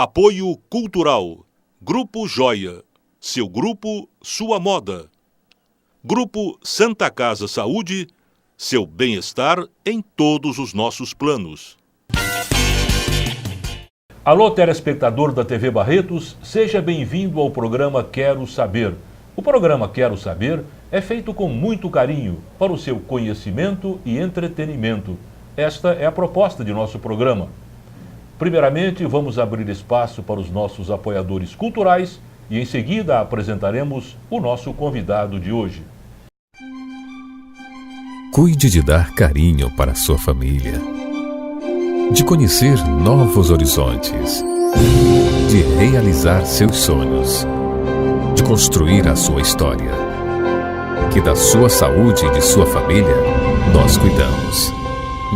Apoio Cultural. Grupo Joia. Seu grupo, sua moda. Grupo Santa Casa Saúde. Seu bem-estar em todos os nossos planos. Alô, telespectador da TV Barretos, seja bem-vindo ao programa Quero Saber. O programa Quero Saber é feito com muito carinho para o seu conhecimento e entretenimento. Esta é a proposta de nosso programa. Primeiramente, vamos abrir espaço para os nossos apoiadores culturais e em seguida apresentaremos o nosso convidado de hoje. Cuide de dar carinho para a sua família, de conhecer novos horizontes, de realizar seus sonhos, de construir a sua história. Que da sua saúde e de sua família, nós cuidamos.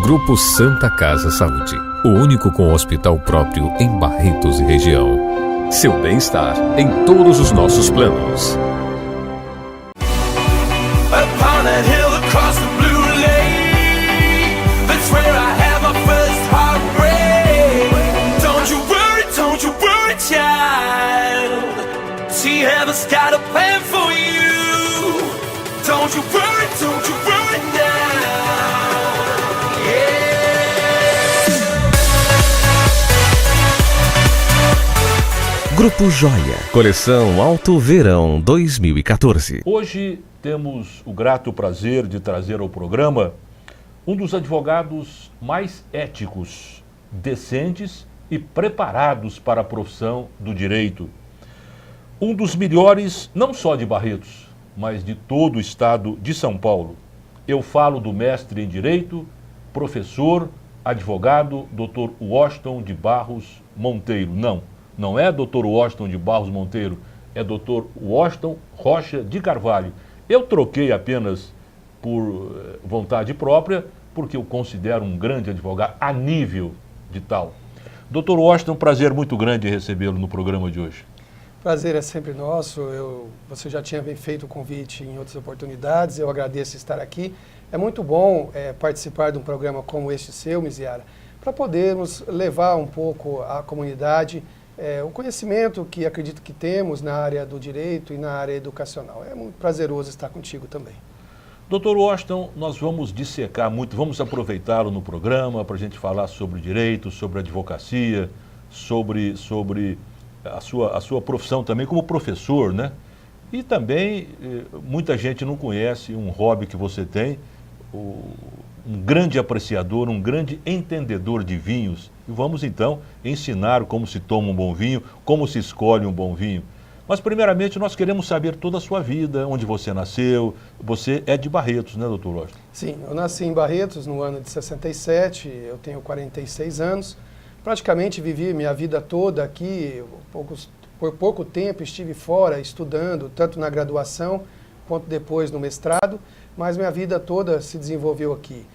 Grupo Santa Casa Saúde, o único com hospital próprio em Barretos e região. Seu bem-estar em todos os nossos planos. Grupo Joia, coleção Alto Verão 2014. Hoje temos o grato prazer de trazer ao programa um dos advogados mais éticos, decentes e preparados para a profissão do direito. Um dos melhores, não só de Barretos, mas de todo o estado de São Paulo. Eu falo do mestre em Direito, professor, advogado, Dr. Washington de Barros Monteiro. Não é Dr. Washington de Barros Monteiro, é Dr. Washington Rocha de Carvalho. Eu troquei apenas por vontade própria, porque eu considero um grande advogado a nível de tal. Dr. Washington, prazer muito grande recebê-lo no programa de hoje. Prazer é sempre nosso. Você já tinha feito o convite em outras oportunidades, eu agradeço estar aqui. É muito bom participar de um programa como este seu, Miziara, para podermos levar um pouco à comunidade o conhecimento que acredito que temos na área do direito e na área educacional. É muito prazeroso estar contigo também. Dr. Washington, nós vamos dissecar muito, vamos aproveitá-lo no programa para a gente falar sobre direito, sobre advocacia, sobre a sua profissão também como professor, né? E também, muita gente não conhece um hobby que você tem, um grande apreciador, um grande entendedor de vinhos. E vamos então ensinar como se toma um bom vinho, como se escolhe um bom vinho. Mas primeiramente nós queremos saber toda a sua vida, onde você nasceu. Você é de Barretos, né, doutor Washington? Sim, eu nasci em Barretos no ano de 67, eu tenho 46 anos. Praticamente vivi minha vida toda aqui, por pouco tempo estive fora estudando, tanto na graduação quanto depois no mestrado, mas minha vida toda se desenvolveu aqui.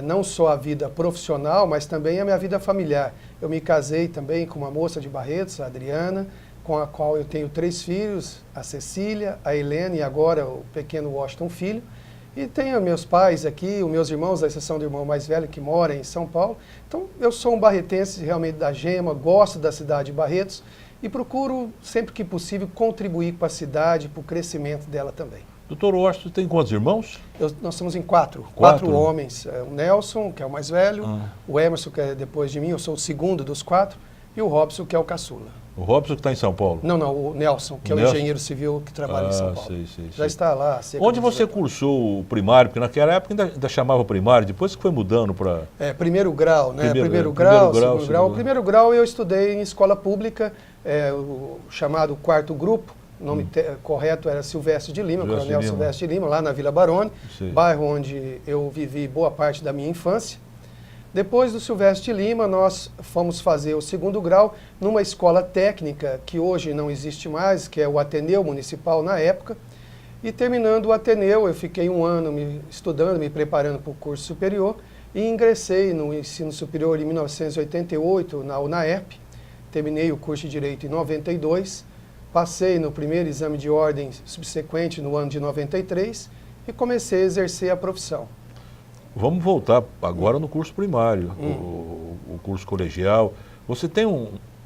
Não só a vida profissional, mas também a minha vida familiar. Eu me casei também com uma moça de Barretos, a Adriana, com a qual eu tenho 3 filhos, a Cecília, a Helena e agora o pequeno Washington filho. E tenho meus pais aqui, os meus irmãos, à exceção do irmão mais velho que mora em São Paulo. Então eu sou um barretense realmente da gema, gosto da cidade de Barretos e procuro sempre que possível contribuir com a cidade, para o crescimento dela também. Doutor Washington tem quantos irmãos? Nós somos em 4 homens. O Nelson, que é o mais velho, o Emerson, que é depois de mim, eu sou o segundo dos 4, e o Robson, que é o caçula. O Robson que está em São Paulo? Não, o Nelson, que é o engenheiro civil que trabalha em São Paulo. Já está lá. Onde você cursou o primário? Porque naquela época ainda chamava primário, depois que foi mudando para... primeiro grau, né? Primeiro grau, segundo grau. O primeiro grau eu estudei em escola pública, o chamado 4º grupo. O nome correto era Silvestre de Lima, Coronel Silvestre de Lima, lá na Vila Baroni, bairro onde eu vivi boa parte da minha infância. Depois do Silvestre de Lima, nós fomos fazer o 2º grau numa escola técnica, que hoje não existe mais, que é o Ateneu Municipal na época. E terminando o Ateneu, eu fiquei um ano estudando, me preparando para o curso superior, e ingressei no ensino superior em 1988, na UNAERP. Terminei o curso de Direito em 92. Passei no primeiro exame de ordem subsequente no ano de 93 e comecei a exercer a profissão. Vamos voltar agora no curso primário, o curso colegial. Você tem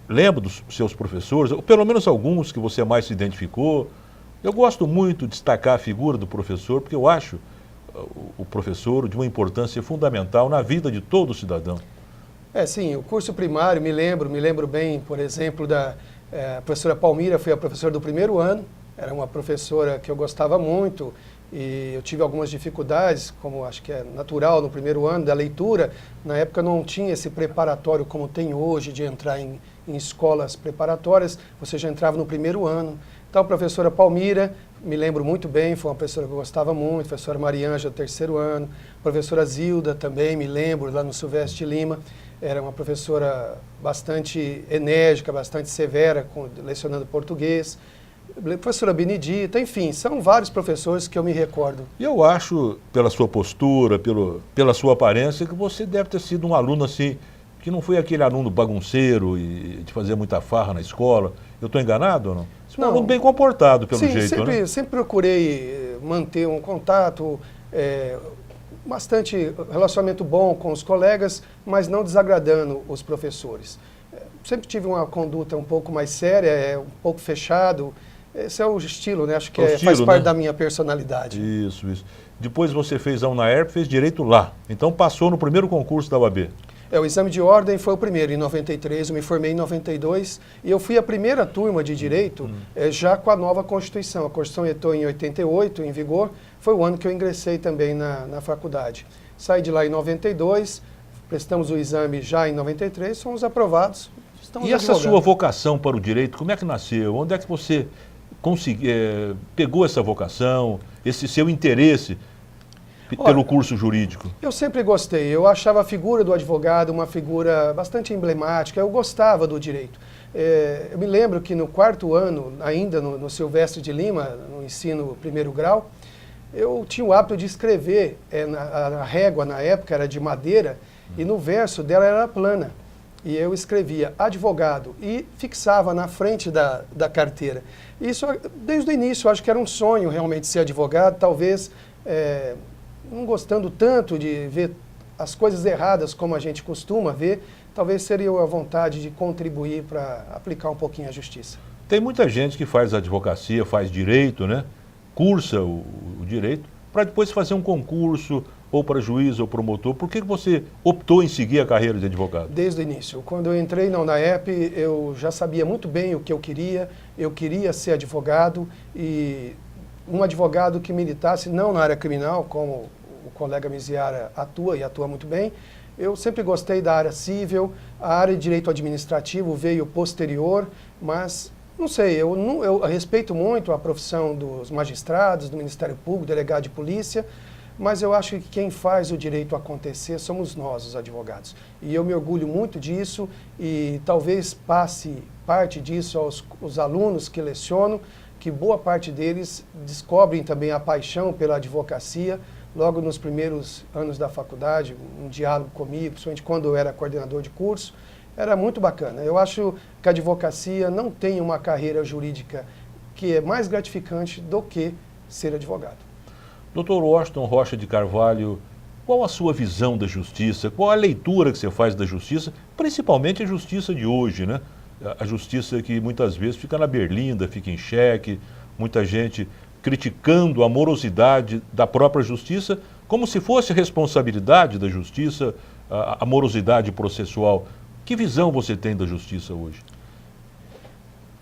lembra dos seus professores, ou pelo menos alguns que você mais se identificou? Eu gosto muito de destacar a figura do professor, porque eu acho o professor de uma importância fundamental na vida de todo cidadão. Sim, o curso primário, me lembro bem, por exemplo, da professora Palmira, foi a professora do primeiro ano, era uma professora que eu gostava muito, e eu tive algumas dificuldades, como acho que é natural no primeiro ano, da leitura. Na época não tinha esse preparatório como tem hoje, de entrar em escolas preparatórias, você já entrava no primeiro ano. Então, a professora Palmira, me lembro muito bem, foi uma professora que eu gostava muito, a professora Mariângela, terceiro ano, a professora Zilda também, me lembro, lá no Silvestre de Lima, era uma professora bastante enérgica, bastante severa, lecionando português. Professora Benedita, enfim, são vários professores que eu me recordo. E eu acho, pela sua postura, pela sua aparência, que você deve ter sido um aluno assim, que não foi aquele aluno bagunceiro e de fazer muita farra na escola. Eu estou enganado ou não? Você é um aluno bem comportado, pelo jeito, né? Sempre procurei manter um contato, bastante relacionamento bom com os colegas, mas não desagradando os professores. Sempre tive uma conduta um pouco mais séria, um pouco fechado. Esse é o estilo, né? Acho que faz parte da minha personalidade. Isso. Depois você fez a UNAERP, fez Direito lá. Então passou no primeiro concurso da UAB. O exame de ordem foi o primeiro, em 93, eu me formei em 92, e eu fui a primeira turma de Direito já com a nova Constituição. A Constituição entrou em 88, em vigor, foi o ano que eu ingressei também na faculdade. Saí de lá em 92, prestamos o exame já em 93, fomos aprovados. E essa sua vocação para o Direito, como é que nasceu? Onde é que você pegou essa vocação, esse seu interesse pelo curso jurídico? Eu sempre gostei, eu achava a figura do advogado uma figura bastante emblemática, eu gostava do direito. Eu me lembro que no quarto ano, ainda no Silvestre de Lima, no ensino primeiro grau, eu tinha o hábito de escrever, a régua na época era de madeira, e no verso dela era plana. E eu escrevia advogado e fixava na frente da carteira. Isso, desde o início, eu acho que era um sonho realmente ser advogado, talvez não gostando tanto de ver as coisas erradas como a gente costuma ver, talvez seria a vontade de contribuir para aplicar um pouquinho a justiça. Tem muita gente que faz advocacia, faz direito, né? Cursa o direito, para depois fazer um concurso, ou para juiz ou promotor. Por que você optou em seguir a carreira de advogado? Desde o início. Quando eu entrei na UNAERP, eu já sabia muito bem o que eu queria ser advogado, e um advogado que militasse não na área criminal, como o colega Miziara atua e atua muito bem. Eu sempre gostei da área civil, a área de direito administrativo veio posterior, mas não sei, eu respeito muito a profissão dos magistrados, do Ministério Público, delegado de polícia, mas eu acho que quem faz o direito acontecer somos nós, os advogados. E eu me orgulho muito disso, e talvez passe parte disso aos alunos que leciono, que boa parte deles descobrem também a paixão pela advocacia logo nos primeiros anos da faculdade, um diálogo comigo, principalmente quando eu era coordenador de curso, era muito bacana. Eu acho que a advocacia não tem uma carreira jurídica que é mais gratificante do que ser advogado. Dr. Washington Rocha de Carvalho, qual a sua visão da justiça? Qual a leitura que você faz da justiça? Principalmente a justiça de hoje, né? A justiça que muitas vezes fica na berlinda, fica em xeque, muita gente criticando a morosidade da própria justiça, como se fosse responsabilidade da justiça, a morosidade processual. Que visão você tem da justiça hoje?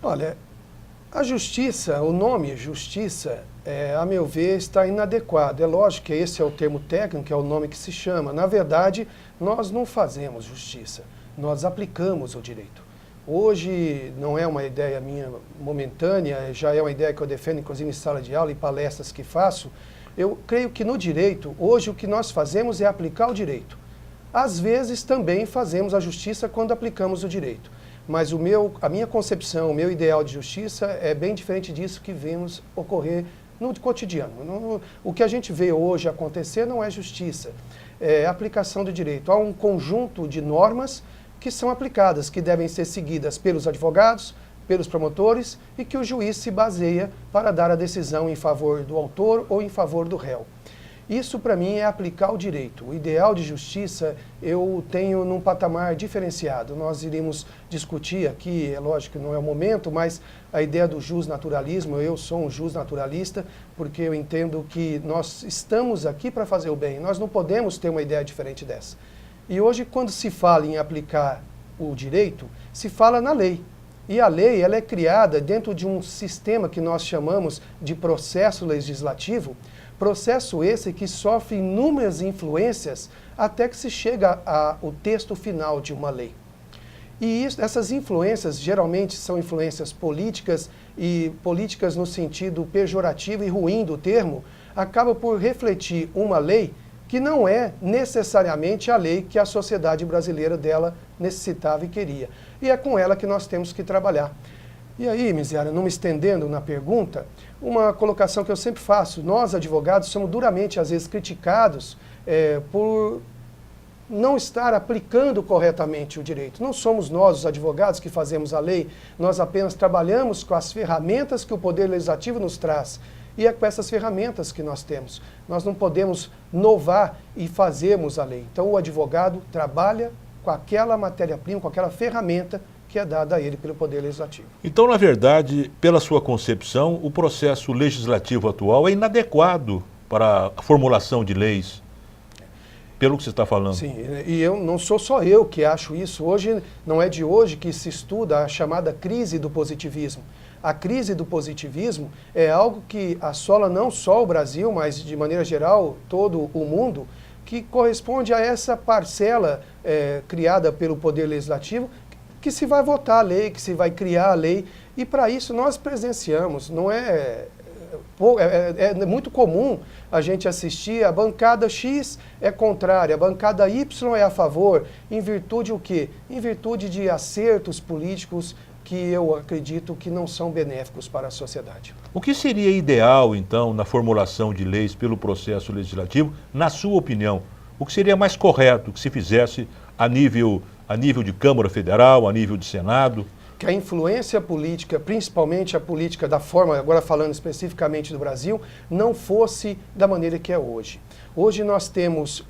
Olha, a justiça, o nome justiça, a meu ver, está inadequado. É lógico que esse é o termo técnico, é o nome que se chama. Na verdade, nós não fazemos justiça, nós aplicamos o direito. Hoje não é uma ideia minha momentânea, já é uma ideia que eu defendo, inclusive em sala de aula e palestras que faço. Eu creio que no direito, hoje o que nós fazemos é aplicar o direito. Às vezes também fazemos a justiça quando aplicamos o direito. Mas a minha concepção, o meu ideal de justiça é bem diferente disso que vemos ocorrer no cotidiano. O que a gente vê hoje acontecer não é justiça, é aplicação do direito. Há um conjunto de normas que são aplicadas, que devem ser seguidas pelos advogados, pelos promotores, e que o juiz se baseia para dar a decisão em favor do autor ou em favor do réu. Isso, para mim, é aplicar o direito. O ideal de justiça eu tenho num patamar diferenciado. Nós iríamos discutir aqui, é lógico que não é o momento, mas a ideia do justnaturalismo, eu sou um justnaturalista, porque eu entendo que nós estamos aqui para fazer o bem. Nós não podemos ter uma ideia diferente dessa. E hoje, quando se fala em aplicar o direito, se fala na lei. E a lei, ela é criada dentro de um sistema que nós chamamos de processo legislativo, processo esse que sofre inúmeras influências até que se chega ao texto final de uma lei. E essas influências geralmente são influências políticas, e políticas no sentido pejorativo e ruim do termo, acaba por refletir uma lei que não é necessariamente a lei que a sociedade brasileira dela necessitava e queria. E é com ela que nós temos que trabalhar. E aí, Miziara, não me estendendo na pergunta, uma colocação que eu sempre faço: nós, advogados, somos duramente, às vezes, criticados por não estar aplicando corretamente o direito. Não somos nós, os advogados, que fazemos a lei, nós apenas trabalhamos com as ferramentas que o Poder Legislativo nos traz. E é com essas ferramentas que nós temos. Nós não podemos inovar e fazermos a lei. Então, o advogado trabalha com aquela matéria-prima, com aquela ferramenta que é dada a ele pelo Poder Legislativo. Então, na verdade, pela sua concepção, o processo legislativo atual é inadequado para a formulação de leis, pelo que você está falando. Sim, e não sou só eu que acho isso. Hoje, não é de hoje que se estuda a chamada crise do positivismo. A crise do positivismo é algo que assola não só o Brasil, mas, de maneira geral, todo o mundo, que corresponde a essa parcela criada pelo Poder Legislativo, que se vai votar a lei, que se vai criar a lei, e para isso nós presenciamos. Não é muito comum a gente assistir: a bancada X é contrária, a bancada Y é a favor, em virtude o quê? Em virtude de acertos políticos que eu acredito que não são benéficos para a sociedade. O que seria ideal, então, na formulação de leis pelo processo legislativo, na sua opinião? O que seria mais correto que se fizesse a nível de Câmara Federal, a nível de Senado? Que a influência política, principalmente a política da forma, agora falando especificamente do Brasil, não fosse da maneira que é hoje. Hoje nós temos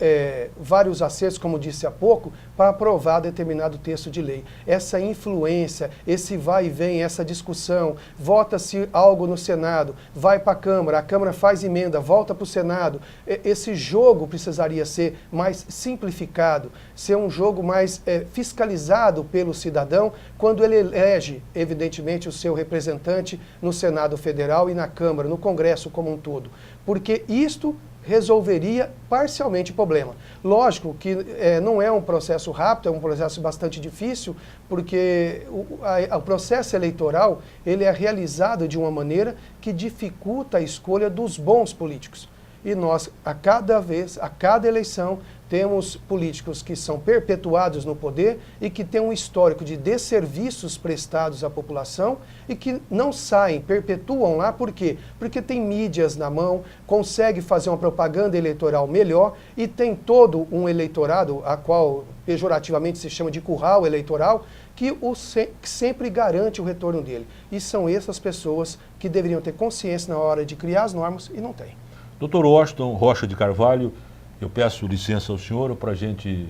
vários acertos, como disse há pouco, para aprovar determinado texto de lei. Essa influência, esse vai e vem, essa discussão, vota-se algo no Senado, vai para a Câmara faz emenda, volta para o Senado. Esse jogo precisaria ser mais simplificado, ser um jogo mais fiscalizado pelo cidadão, quando ele elege, evidentemente, o seu representante no Senado Federal e na Câmara, no Congresso como um todo. Porque isto resolveria parcialmente o problema. Lógico que não é um processo rápido, é um processo bastante difícil, porque o processo eleitoral ele é realizado de uma maneira que dificulta a escolha dos bons políticos. E nós, a cada eleição, temos políticos que são perpetuados no poder e que têm um histórico de desserviços prestados à população e que não saem, perpetuam lá. Por quê? Porque tem mídias na mão, consegue fazer uma propaganda eleitoral melhor e tem todo um eleitorado, a qual pejorativamente se chama de curral eleitoral, que sempre garante o retorno dele. E são essas pessoas que deveriam ter consciência na hora de criar as normas e não têm. Dr. Washington Rocha de Carvalho, eu peço licença ao senhor para a gente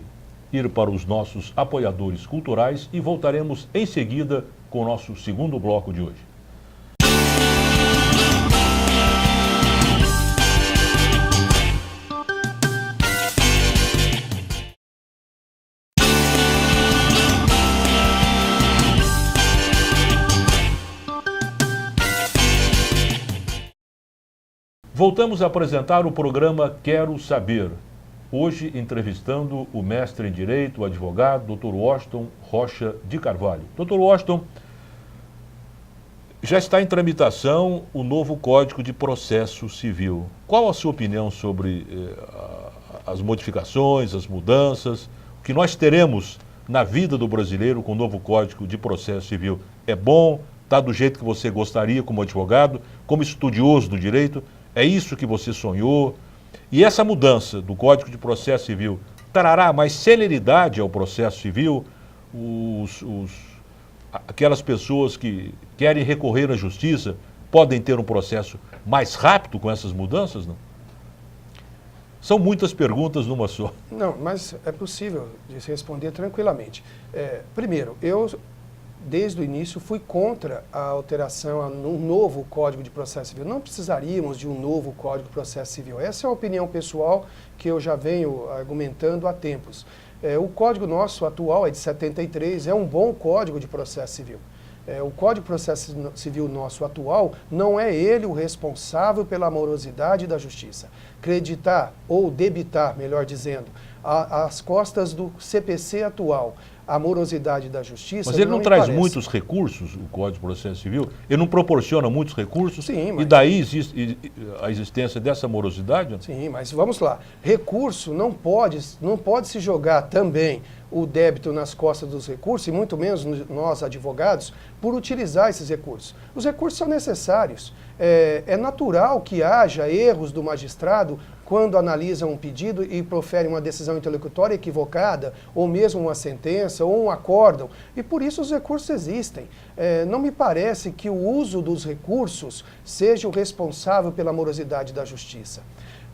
ir para os nossos apoiadores culturais e voltaremos em seguida com o nosso segundo bloco de hoje. Voltamos a apresentar o programa Quero Saber. Hoje entrevistando o mestre em Direito, o advogado, Dr. Washington Rocha de Carvalho. Dr. Washington, já está em tramitação o novo Código de Processo Civil. Qual a sua opinião sobre as modificações, as mudanças, o que nós teremos na vida do brasileiro com o novo Código de Processo Civil? É bom? Está do jeito que você gostaria como advogado, como estudioso do direito? É isso que você sonhou? E essa mudança do Código de Processo Civil trará mais celeridade ao processo civil? Aquelas pessoas que querem recorrer à justiça podem ter um processo mais rápido com essas mudanças, não? São muitas perguntas numa só. Não, mas é possível de se responder tranquilamente. Primeiro, eu, desde o início, fui contra a alteração a um novo Código de Processo Civil. Não precisaríamos de um novo Código de Processo Civil. Essa é a opinião pessoal que eu já venho argumentando há tempos. O código nosso atual é de 73, é um bom Código de Processo Civil. O Código de Processo Civil nosso atual não é ele o responsável pela morosidade da justiça. Creditar ou debitar, melhor dizendo, às costas do CPC atual, a morosidade da justiça... Mas ele não traz muitos recursos, o Código de Processo Civil? Ele não proporciona muitos recursos? Sim, mas... E daí existe a existência dessa morosidade? Sim, mas vamos lá. Recurso não pode se jogar também o débito nas costas dos recursos, e muito menos nós, advogados, por utilizar esses recursos. Os recursos são necessários. É natural que haja erros do magistrado quando analisa um pedido e profere uma decisão interlocutória equivocada, ou mesmo uma sentença, ou um acórdão, e por isso os recursos existem. Não me parece que o uso dos recursos seja o responsável pela morosidade da justiça.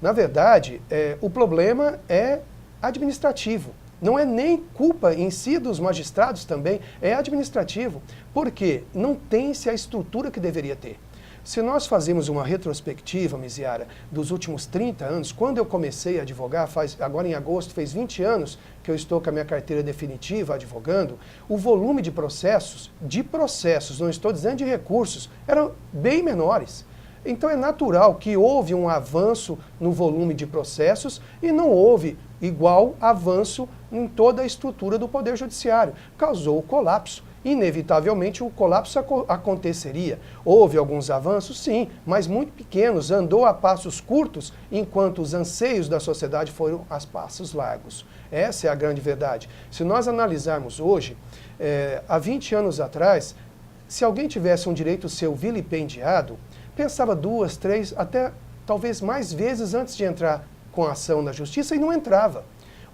Na verdade, o problema é administrativo. Não é nem culpa em si dos magistrados também, é administrativo, porque não tem-se a estrutura que deveria ter. Se nós fazemos uma retrospectiva, Miziara, dos últimos 30 anos, quando eu comecei a advogar, agora em agosto fez 20 anos que eu estou com a minha carteira definitiva advogando, o volume de processos, não estou dizendo de recursos, eram bem menores. Então é natural que houve um avanço no volume de processos e não houve igual avanço em toda a estrutura do Poder Judiciário. Causou o colapso. Inevitavelmente o colapso aconteceria. Houve alguns avanços, sim, mas muito pequenos, andou a passos curtos, enquanto os anseios da sociedade foram a passos largos. Essa é a grande verdade. Se nós analisarmos hoje, há 20 anos atrás, se alguém tivesse um direito seu vilipendiado, pensava 2, 3, até talvez mais vezes antes de entrar com a ação na justiça e não entrava.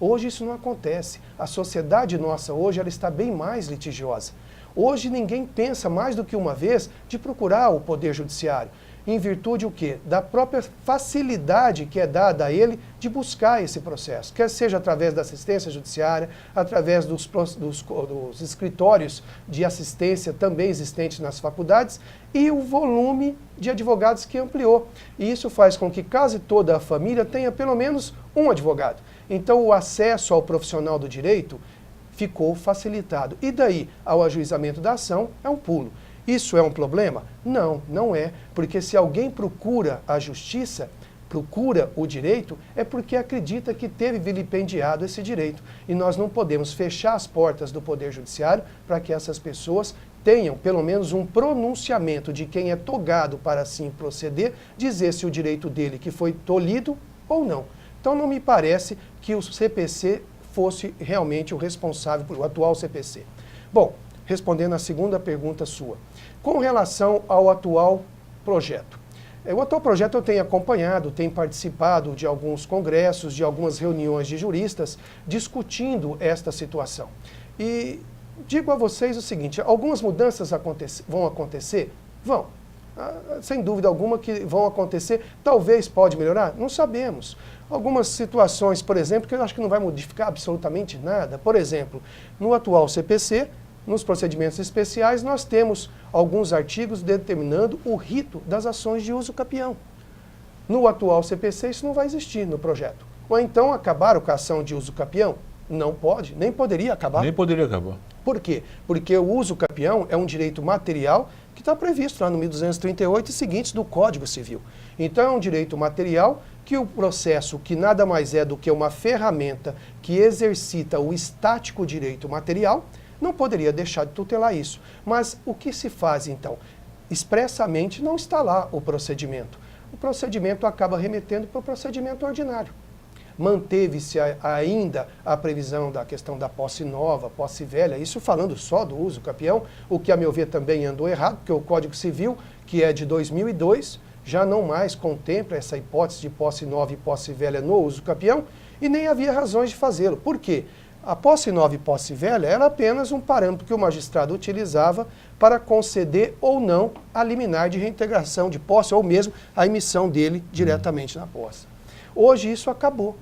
Hoje isso não acontece. A sociedade nossa hoje ela está bem mais litigiosa. Hoje ninguém pensa mais do que uma vez de procurar o Poder Judiciário, em virtude o quê? Da própria facilidade que é dada a ele de buscar esse processo, quer seja através da assistência judiciária, através dos escritórios de assistência também existentes nas faculdades e o volume de advogados que ampliou. E isso faz com que quase toda a família tenha pelo menos um advogado. Então o acesso ao profissional do direito ficou facilitado. E daí ao ajuizamento da ação é um pulo. Isso é um problema? Não, não é. Porque se alguém procura a justiça, procura o direito, é porque acredita que teve vilipendiado esse direito. E nós não podemos fechar as portas do Poder Judiciário para que essas pessoas tenham pelo menos um pronunciamento de quem é togado para assim proceder, dizer se o direito dele que foi tolhido ou não. Então não me parece que o CPC fosse realmente o responsável por o atual CPC. Bom, respondendo à segunda pergunta sua, com relação ao atual projeto. O atual projeto eu tenho acompanhado, tenho participado de alguns congressos, de algumas reuniões de juristas, discutindo esta situação. E digo a vocês o seguinte, algumas mudanças vão acontecer? Vão. Sem dúvida alguma que vão acontecer. Talvez pode melhorar? Não sabemos. Algumas situações, por exemplo, que eu acho que não vai modificar absolutamente nada. Por exemplo, no atual CPC, nos procedimentos especiais, nós temos alguns artigos determinando o rito das ações de uso capião. No atual CPC, isso não vai existir no projeto. Ou então, acabar com a ação de uso capião? Não pode, nem poderia acabar. Nem poderia acabar. Por quê? Porque o uso capião é um direito material que está previsto lá no 1238 e seguintes do Código Civil. Então é um direito material que o processo, que nada mais é do que uma ferramenta que exercita o estático direito material, não poderia deixar de tutelar isso. Mas o que se faz então? Expressamente não está lá o procedimento. O procedimento acaba remetendo para o procedimento ordinário. Manteve-se ainda a previsão da questão da posse nova, posse velha, isso falando só do uso capião, o que a meu ver também andou errado, porque o Código Civil, que é de 2002, já não mais contempla essa hipótese de posse nova e posse velha no uso capião, e nem havia razões de fazê-lo. Por quê? A posse nova e posse velha era apenas um parâmetro que o magistrado utilizava para conceder ou não a liminar de reintegração de posse, ou mesmo a emissão dele diretamente na posse. Hoje isso acabou.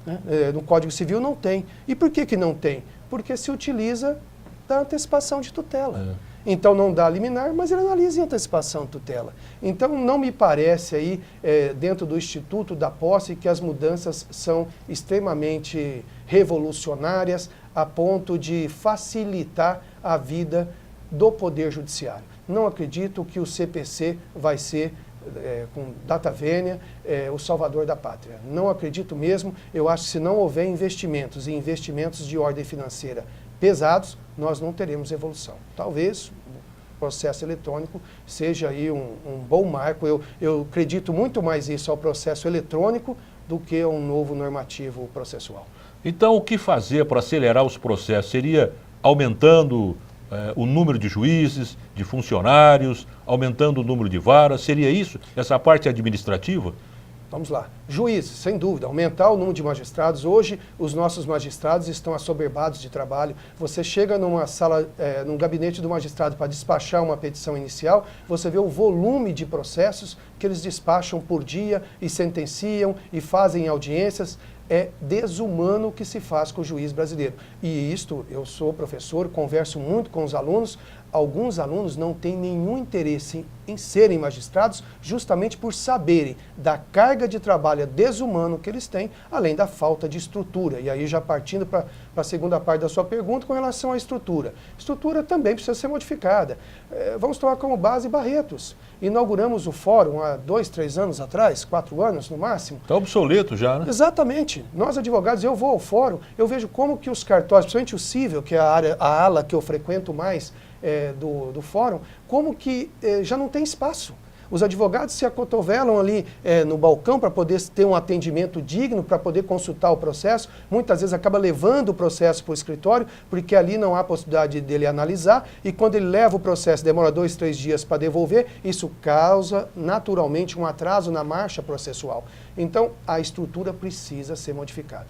Né? No Código Civil não tem. E por que não tem? Porque se utiliza da antecipação de tutela. Então não dá liminar, mas ele analisa em antecipação de tutela. Então não me parece aí, dentro do Instituto da Posse, que as mudanças são extremamente revolucionárias a ponto de facilitar a vida do Poder Judiciário. Não acredito que o CPC vai ser, com data vênia, o salvador da pátria. Não acredito mesmo. Eu acho que se não houver investimentos, e investimentos de ordem financeira pesados, nós não teremos evolução. Talvez o processo eletrônico seja aí um bom marco. Eu acredito muito mais isso ao processo eletrônico do que a um novo normativo processual. Então, o que fazer para acelerar os processos? Seria aumentando o número de juízes, de funcionários, aumentando o número de varas? Seria isso? Essa parte administrativa? Vamos lá. Juízes, sem dúvida, aumentar o número de magistrados. Hoje, os nossos magistrados estão assoberbados de trabalho. Você chega numa sala, num gabinete do magistrado para despachar uma petição inicial, você vê o volume de processos que eles despacham por dia e sentenciam e fazem audiências. É desumano o que se faz com o juiz brasileiro. E isto, eu sou professor, converso muito com os alunos. Alguns alunos não têm nenhum interesse em serem magistrados, justamente por saberem da carga de trabalho desumano que eles têm, além da falta de estrutura. E aí já partindo para a segunda parte da sua pergunta com relação à estrutura. Estrutura também precisa ser modificada. Vamos tomar como base Barretos. Inauguramos o fórum há 2, 3 anos atrás, 4 anos no máximo. Está obsoleto já, né? Exatamente. Nós advogados, eu vou ao fórum, eu vejo como que os cartórios, principalmente o cível, que é a ala que eu frequento mais do fórum, como que já não tem espaço. Os advogados se acotovelam ali no balcão para poder ter um atendimento digno, para poder consultar o processo. Muitas vezes acaba levando o processo para o escritório, porque ali não há possibilidade dele analisar, e quando ele leva o processo, demora 2, 3 dias para devolver, isso causa naturalmente um atraso na marcha processual. Então, a estrutura precisa ser modificada.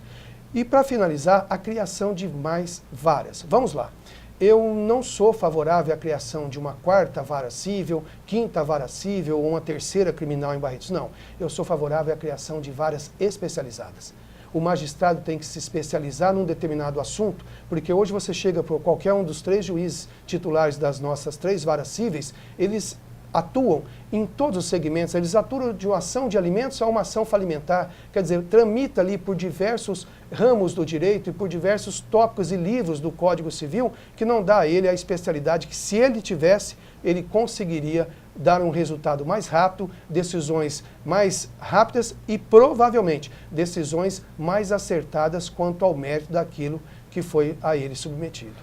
E para finalizar, a criação de mais varas. Vamos lá. Eu não sou favorável à criação de uma 4ª vara cível, 5ª vara cível ou uma 3ª criminal em Barretos. Não, eu sou favorável à criação de varas especializadas. O magistrado tem que se especializar num determinado assunto, porque hoje você chega para qualquer um dos 3 juízes titulares das nossas 3 varas cíveis, eles atuam em todos os segmentos, eles atuam de uma ação de alimentos a uma ação falimentar, quer dizer, tramita ali por diversos ramos do direito e por diversos tópicos e livros do Código Civil, que não dá a ele a especialidade que, se ele tivesse, ele conseguiria dar um resultado mais rápido, decisões mais rápidas e, provavelmente, decisões mais acertadas quanto ao mérito daquilo que foi a ele submetido.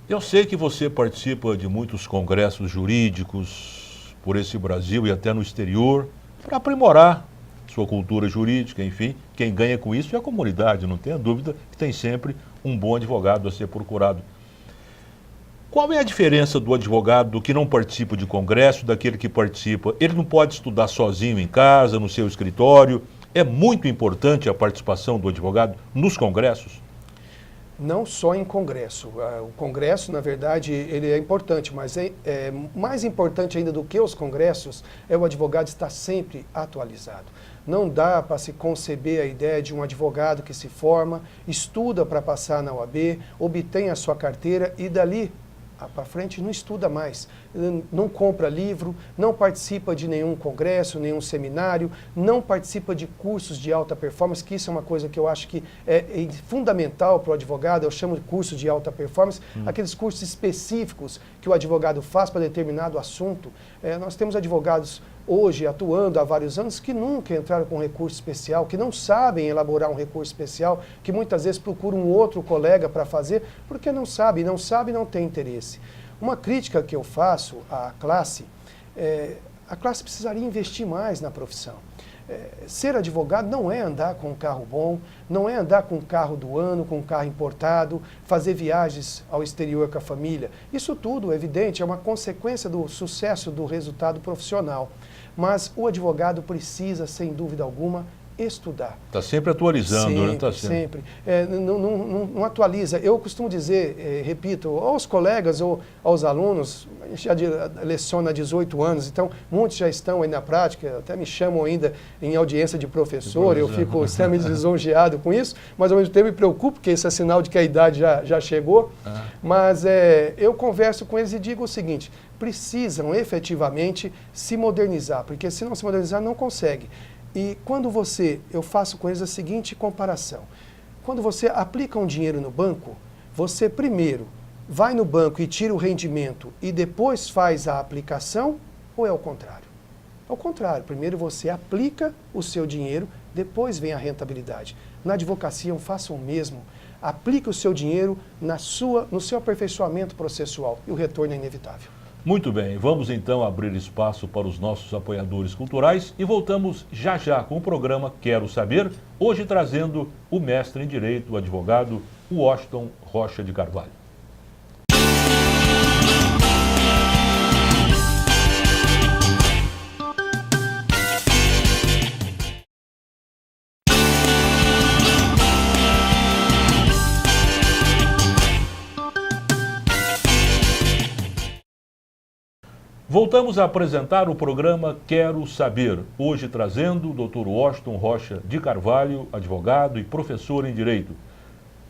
Eu sei que você participa de muitos congressos jurídicos por esse Brasil e até no exterior, para aprimorar sua cultura jurídica, enfim. Quem ganha com isso é a comunidade, não tenha dúvida que tem sempre um bom advogado a ser procurado. Qual é a diferença do advogado que não participa de congresso, daquele que participa? Ele não pode estudar sozinho em casa, no seu escritório? É muito importante a participação do advogado nos congressos? Não só em congresso. O congresso, na verdade, ele é importante, mas mais importante ainda do que os congressos é o advogado estar sempre atualizado. Não dá para se conceber a ideia de um advogado que se forma, estuda para passar na OAB, obtém a sua carteira e dali para frente não estuda mais, não compra livro, não participa de nenhum congresso, nenhum seminário, não participa de cursos de alta performance, que isso é uma coisa que eu acho que é fundamental para o advogado. Eu chamo de curso de alta performance, aqueles cursos específicos que o advogado faz para determinado assunto. Nós temos advogados hoje atuando há vários anos que nunca entraram com um recurso especial, que não sabem elaborar um recurso especial, que muitas vezes procuram um outro colega para fazer, porque não sabe e não tem interesse. Uma crítica que eu faço à classe, a classe precisaria investir mais na profissão. Ser advogado não é andar com um carro bom, não é andar com um carro do ano, com um carro importado, fazer viagens ao exterior com a família. Isso tudo, é evidente, é uma consequência do sucesso do resultado profissional. Mas o advogado precisa, sem dúvida alguma, estudar. Está sempre atualizando, sempre, né? Tá sempre. Não atualiza. Eu costumo dizer, repito, aos colegas ou aos alunos, a gente já leciona há 18 anos, então muitos já estão aí na prática, até me chamam ainda em audiência de professor, eu fico extremamente lisonjeado com isso, mas ao mesmo tempo me preocupo, porque isso é sinal de que a idade já chegou. Mas eu converso com eles e digo o seguinte, precisam efetivamente se modernizar, porque se não se modernizar não consegue. E quando eu faço com eles a seguinte comparação. Quando você aplica um dinheiro no banco, você primeiro vai no banco e tira o rendimento e depois faz a aplicação, ou é o contrário? Ao contrário, primeiro você aplica o seu dinheiro, depois vem a rentabilidade. Na advocacia eu faço o mesmo. Aplique o seu dinheiro no seu aperfeiçoamento processual e o retorno é inevitável. Muito bem, vamos então abrir espaço para os nossos apoiadores culturais e voltamos já já com o programa Quero Saber, hoje trazendo o mestre em Direito, o advogado Washington Rocha de Carvalho. Voltamos a apresentar o programa Quero Saber, hoje trazendo o Dr. Washington Rocha de Carvalho, advogado e professor em Direito.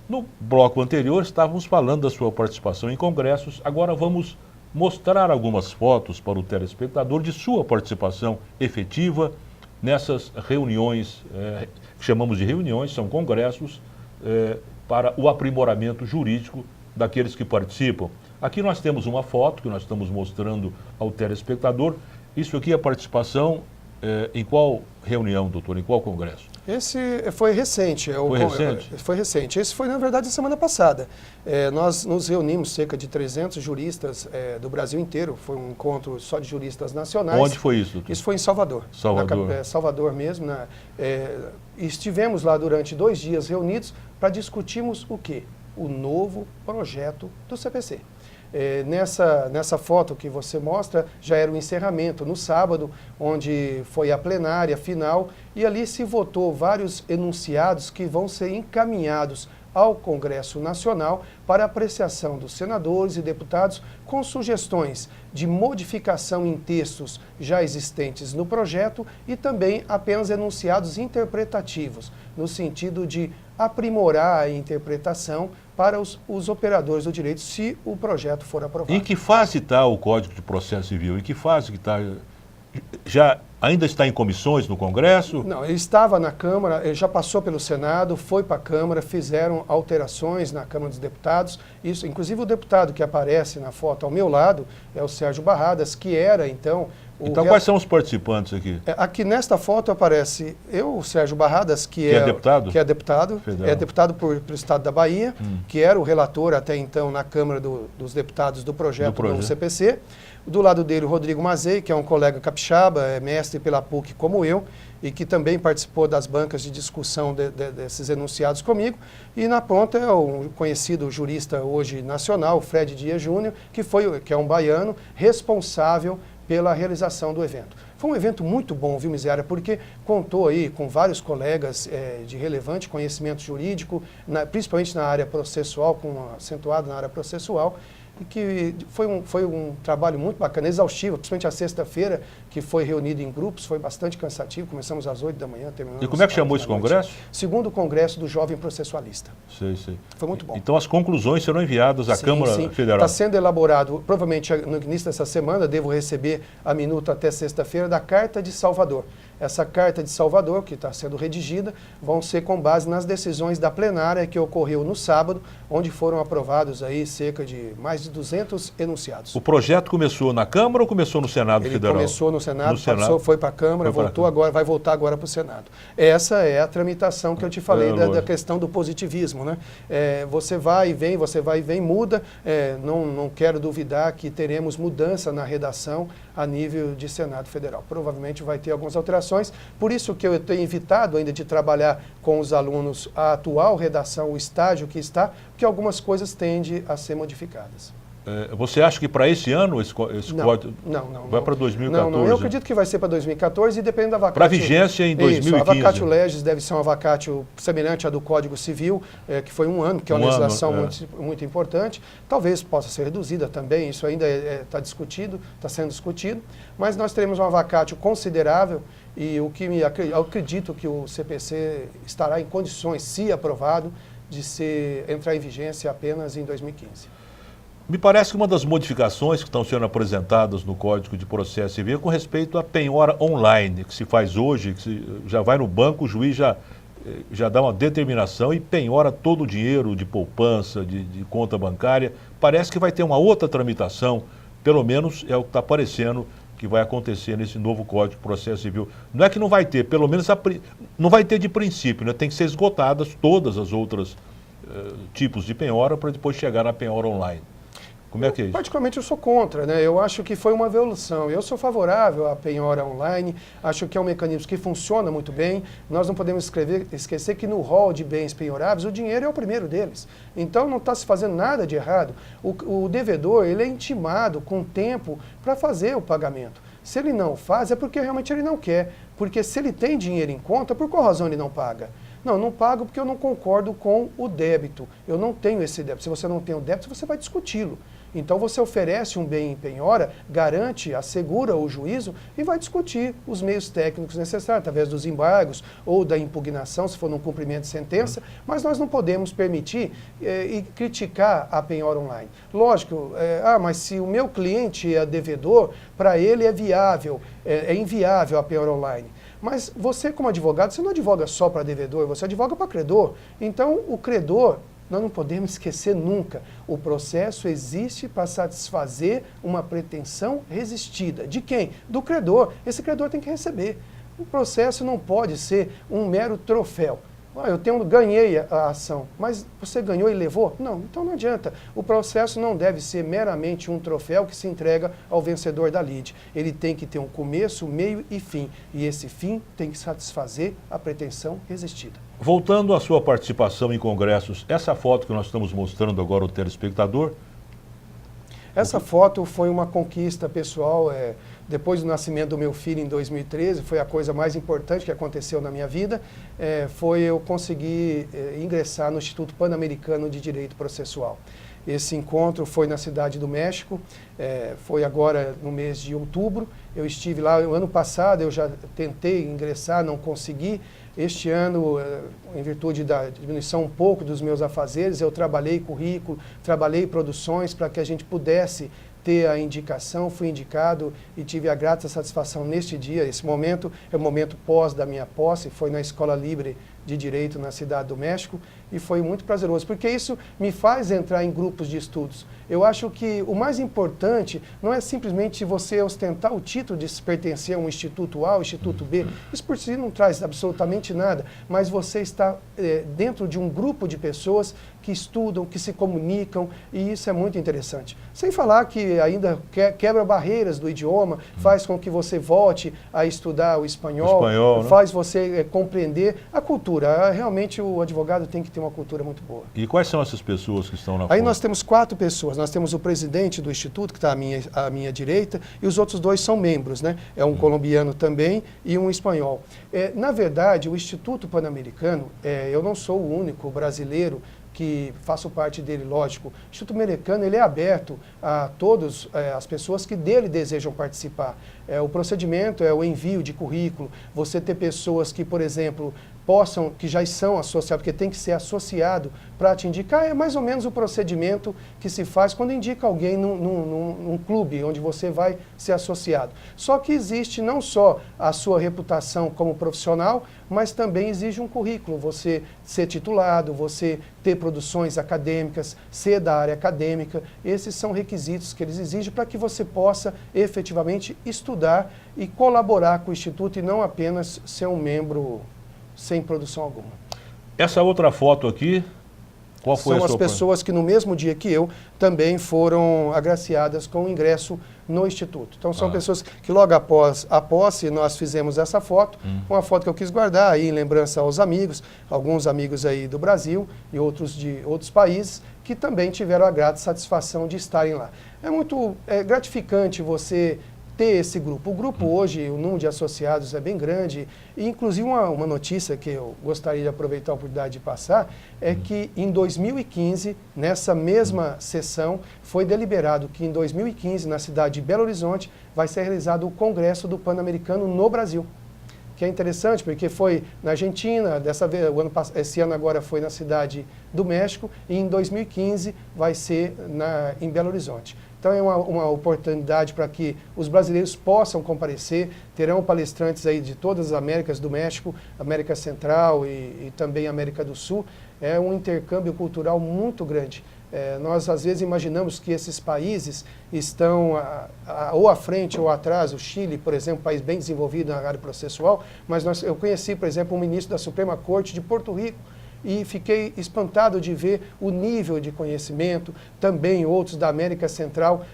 No bloco anterior estávamos falando da sua participação em congressos, agora vamos mostrar algumas fotos para o telespectador de sua participação efetiva nessas reuniões, que chamamos de reuniões, são congressos, para o aprimoramento jurídico daqueles que participam. Aqui nós temos uma foto que nós estamos mostrando ao telespectador. Isso aqui é a participação em qual reunião, doutor? Em qual congresso? Esse foi recente. Foi recente? Foi recente. Esse foi, na verdade, semana passada. Nós nos reunimos, cerca de 300 juristas do Brasil inteiro. Foi um encontro só de juristas nacionais. Onde foi isso, doutor? Isso foi em Salvador. Salvador. Salvador mesmo. Estivemos lá durante 2 dias reunidos para discutirmos o quê? O novo projeto do CPC. Nessa foto que você mostra, já era o encerramento no sábado, onde foi a plenária final, e ali se votou vários enunciados que vão ser encaminhados ao Congresso Nacional para apreciação dos senadores e deputados com sugestões de modificação em textos já existentes no projeto e também apenas enunciados interpretativos, no sentido de aprimorar a interpretação para os operadores do direito, se o projeto for aprovado. Em que fase está o Código de Processo Civil? Em que fase que está? Já ainda está em comissões no Congresso? Não, ele estava na Câmara, ele já passou pelo Senado, foi para a Câmara, fizeram alterações na Câmara dos Deputados. Isso, inclusive o deputado que aparece na foto ao meu lado é o Sérgio Barradas, que era então... Então quais são os participantes aqui? Aqui nesta foto aparece o Sérgio Barradas, que é deputado? Que é deputado, federal. É deputado pelo Estado da Bahia, que era o relator até então na Câmara dos Deputados do projeto do CPC. Do lado dele o Rodrigo Mazei, que é um colega capixaba, é mestre pela PUC como eu, e que também participou das bancas de discussão desses enunciados comigo. E na ponta é o conhecido jurista hoje nacional, Fred Dias Júnior, que é um baiano responsável pela realização do evento. Foi um evento muito bom, viu, Miséria, porque contou aí com vários colegas de relevante conhecimento jurídico, principalmente na área processual, acentuado na área processual, e que foi um trabalho muito bacana, exaustivo, principalmente a sexta-feira, que foi reunido em grupos, foi bastante cansativo, começamos às 8 da manhã, terminamos... E como é que chamou esse congresso? Segundo Congresso do Jovem Processualista. Sei. Foi muito bom. Então as conclusões serão enviadas à Câmara Federal? Está sendo elaborado, provavelmente no início dessa semana, devo receber a minuta até sexta-feira, da Carta de Salvador. Essa Carta de Salvador, que está sendo redigida, vão ser com base nas decisões da plenária que ocorreu no sábado, onde foram aprovados aí cerca de mais de 200 enunciados. O projeto começou na Câmara ou começou no Senado Federal? Começou no Senado, foi para a Câmara, vai voltar agora para o Senado. Essa é a tramitação que eu te falei da questão do positivismo, né? Você vai e vem, muda. Não quero duvidar que teremos mudança na redação a nível de Senado Federal. Provavelmente vai ter algumas alterações, por isso que eu tenho evitado ainda de trabalhar com os alunos a atual redação, o estágio que está, porque algumas coisas tendem a ser modificadas. Você acha que para esse ano esse código vai para 2014? Não, eu acredito que vai ser para 2014 e depende da vacatio. Para vigência em 2015. Isso, a vacatio legis deve ser uma vacatio semelhante à do Código Civil, que foi um ano, que é uma legislação muito importante. Talvez possa ser reduzida também, isso ainda está discutido, está sendo discutido, mas nós teremos uma vacatio considerável e eu acredito que o CPC estará em condições, se aprovado, de entrar em vigência apenas em 2015. Me parece que uma das modificações que estão sendo apresentadas no Código de Processo Civil é com respeito à penhora online, que se faz hoje, que já vai no banco, o juiz já dá uma determinação e penhora todo o dinheiro de poupança, de conta bancária. Parece que vai ter uma outra tramitação, pelo menos é o que está parecendo que vai acontecer nesse novo Código de Processo Civil. Não é que não vai ter, pelo menos não vai ter de princípio, né? Tem que ser esgotadas todas as outras tipos de penhora para depois chegar na penhora online. Como é que é isso? Particularmente eu sou contra, né? Eu acho que foi uma evolução. Eu sou favorável à penhora online, acho que é um mecanismo que funciona muito bem. Nós não podemos esquecer que no rol de bens penhoráveis o dinheiro é o primeiro deles. Então não está se fazendo nada de errado. O devedor, ele é intimado com tempo para fazer o pagamento. Se ele não faz, é porque realmente ele não quer. Porque se ele tem dinheiro em conta, por qual razão ele não paga? Não pago porque eu não concordo com o débito. Eu não tenho esse débito. Se você não tem o débito, você vai discuti-lo. Então você oferece um bem em penhora, garante, assegura o juízo e vai discutir os meios técnicos necessários, através dos embargos ou da impugnação, se for num cumprimento de sentença, mas nós não podemos permitir e criticar a penhora online. Lógico, mas se o meu cliente é devedor, para ele é viável, é inviável a penhora online. Mas você, como advogado, você não advoga só para devedor, você advoga para credor. Então, o credor, nós não podemos esquecer nunca, o processo existe para satisfazer uma pretensão resistida. De quem? Do credor. Esse credor tem que receber. O processo não pode ser um mero troféu. Eu ganhei a ação, mas você ganhou e levou? Não, então não adianta. O processo não deve ser meramente um troféu que se entrega ao vencedor da lide. Ele tem que ter um começo, meio e fim. E esse fim tem que satisfazer a pretensão resistida. Voltando à sua participação em congressos, essa foto que nós estamos mostrando agora ao telespectador... Essa foto foi uma conquista pessoal, depois do nascimento do meu filho em 2013, foi a coisa mais importante que aconteceu na minha vida, foi eu conseguir ingressar no Instituto Pan-Americano de Direito Processual. Esse encontro foi na Cidade do México, foi agora no mês de outubro. Eu estive lá, o ano passado eu já tentei ingressar, não consegui. Este ano, em virtude da diminuição um pouco dos meus afazeres, eu trabalhei currículo, trabalhei produções para que a gente pudesse ter a indicação, fui indicado e tive a grata satisfação neste dia. Esse momento é o momento pós da minha posse, foi na Escola Libre de Direito na Cidade do México e foi muito prazeroso, porque isso me faz entrar em grupos de estudos. Eu acho que o mais importante não é simplesmente você ostentar o título de pertencer a um instituto A ou instituto B, isso por si não traz absolutamente nada, mas você está dentro de um grupo de pessoas que estudam, que se comunicam, e isso é muito interessante. Sem falar que ainda quebra barreiras do idioma, faz com que você volte a estudar o espanhol, faz você compreender a cultura. Realmente o advogado tem que ter uma cultura muito boa. E quais são essas pessoas que estão na Aí nós temos 4 pessoas. Nós temos o presidente do instituto, que está à minha direita, e os outros 2 são membros, né? É um colombiano também e um espanhol. Na verdade, o Instituto Pan-Americano, eu não sou o único brasileiro que faço parte dele, lógico. O Instituto Americano ele é aberto a todas as pessoas que dele desejam participar. O procedimento é o envio de currículo, você ter pessoas que, por exemplo, que já são associados, porque tem que ser associado para te indicar, é mais ou menos o procedimento que se faz quando indica alguém num clube onde você vai ser associado. Só que existe não só a sua reputação como profissional, mas também exige um currículo, você ser titulado, você ter produções acadêmicas, ser da área acadêmica, esses são requisitos que eles exigem para que você possa efetivamente estudar e colaborar com o Instituto e não apenas ser um membro sem produção alguma. Essa outra foto aqui... Qual foi São as pessoas que no mesmo dia que eu também foram agraciadas com o ingresso no Instituto. Então são pessoas que logo após a posse nós fizemos essa foto, uma foto que eu quis guardar aí em lembrança aos amigos, alguns amigos aí do Brasil e outros de outros países que também tiveram a grata satisfação de estarem lá. É muito gratificante você ter esse grupo. O grupo hoje, o número de associados é bem grande, e inclusive uma notícia que eu gostaria de aproveitar a oportunidade de passar, é que em 2015, nessa mesma sessão, foi deliberado que em 2015, na cidade de Belo Horizonte, vai ser realizado o Congresso do Pan-Americano no Brasil. Que é interessante, porque foi na Argentina, dessa vez, esse ano agora foi na cidade do México, e em 2015 vai ser em Belo Horizonte. Então é uma oportunidade para que os brasileiros possam comparecer, terão palestrantes aí de todas as Américas do México, América Central e também América do Sul. É um intercâmbio cultural muito grande. Nós às vezes imaginamos que esses países estão ou à frente ou atrás. O Chile, por exemplo, país bem desenvolvido na área processual, mas eu conheci, por exemplo, um ministro da Suprema Corte de Porto Rico, e fiquei espantado de ver o nível de conhecimento, também outros da América Central,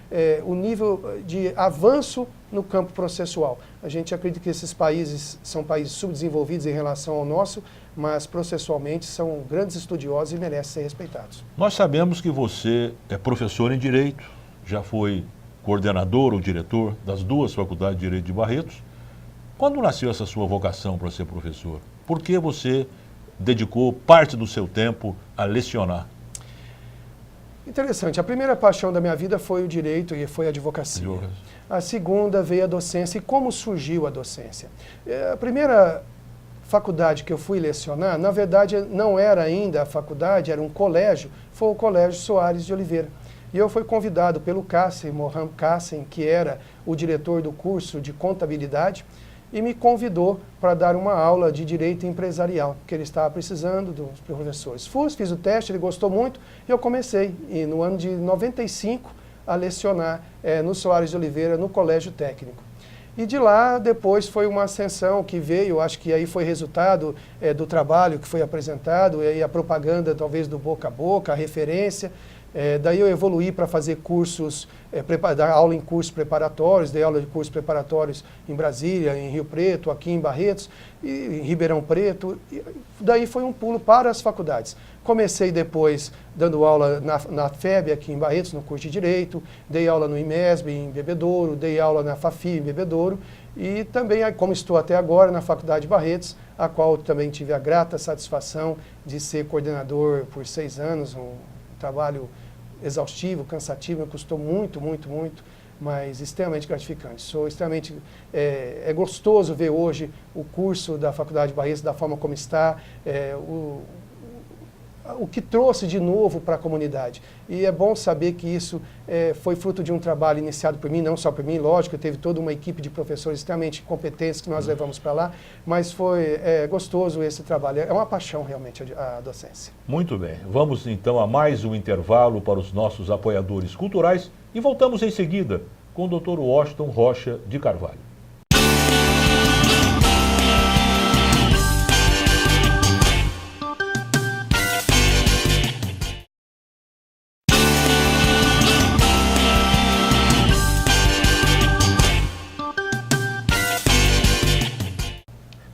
o nível de avanço no campo processual. A gente acredita que esses países são países subdesenvolvidos em relação ao nosso, mas processualmente são grandes estudiosos e merecem ser respeitados. Nós sabemos que você é professor em Direito, já foi coordenador ou diretor das duas faculdades de Direito de Barretos. Quando nasceu essa sua vocação para ser professor? Por que você dedicou parte do seu tempo a lecionar? Interessante. A primeira paixão da minha vida foi o direito e foi a advocacia. A segunda veio a docência. E como surgiu a docência? A primeira faculdade que eu fui lecionar, na verdade, não era ainda a faculdade, era um colégio, foi o Colégio Soares de Oliveira. E eu fui convidado pelo Kassem, Mohamed Kassem, que era o diretor do curso de contabilidade, e me convidou para dar uma aula de direito empresarial, que ele estava precisando dos professores. Fiz o teste, ele gostou muito, e eu comecei, no ano de 95, a lecionar no Soares de Oliveira, no Colégio Técnico. E de lá, depois, foi uma ascensão que veio, acho que aí foi resultado do trabalho que foi apresentado, e a propaganda, talvez, do boca a boca, a referência. Daí eu evoluí para fazer cursos, dar aula em cursos preparatórios, dei aula de cursos preparatórios em Brasília, em Rio Preto, aqui em Barretos, e em Ribeirão Preto. E daí foi um pulo para as faculdades. Comecei depois dando aula na FEB, aqui em Barretos, no curso de Direito, dei aula no IMESB, em Bebedouro, dei aula na FAFI, em Bebedouro, e também, como estou até agora, na Faculdade de Barretos, a qual também tive a grata satisfação de ser coordenador por 6 anos, um trabalho exaustivo, cansativo, me custou muito, muito, muito, mas extremamente gratificante. Sou extremamente, é gostoso ver hoje o curso da Faculdade de Barretos da forma como está, o que trouxe de novo para a comunidade. E é bom saber que isso foi fruto de um trabalho iniciado por mim, não só por mim, lógico, teve toda uma equipe de professores extremamente competentes que nós levamos para lá, mas foi gostoso esse trabalho. É uma paixão realmente a docência. Muito bem. Vamos então a mais um intervalo para os nossos apoiadores culturais e voltamos em seguida com o Dr. Washington Rocha de Carvalho.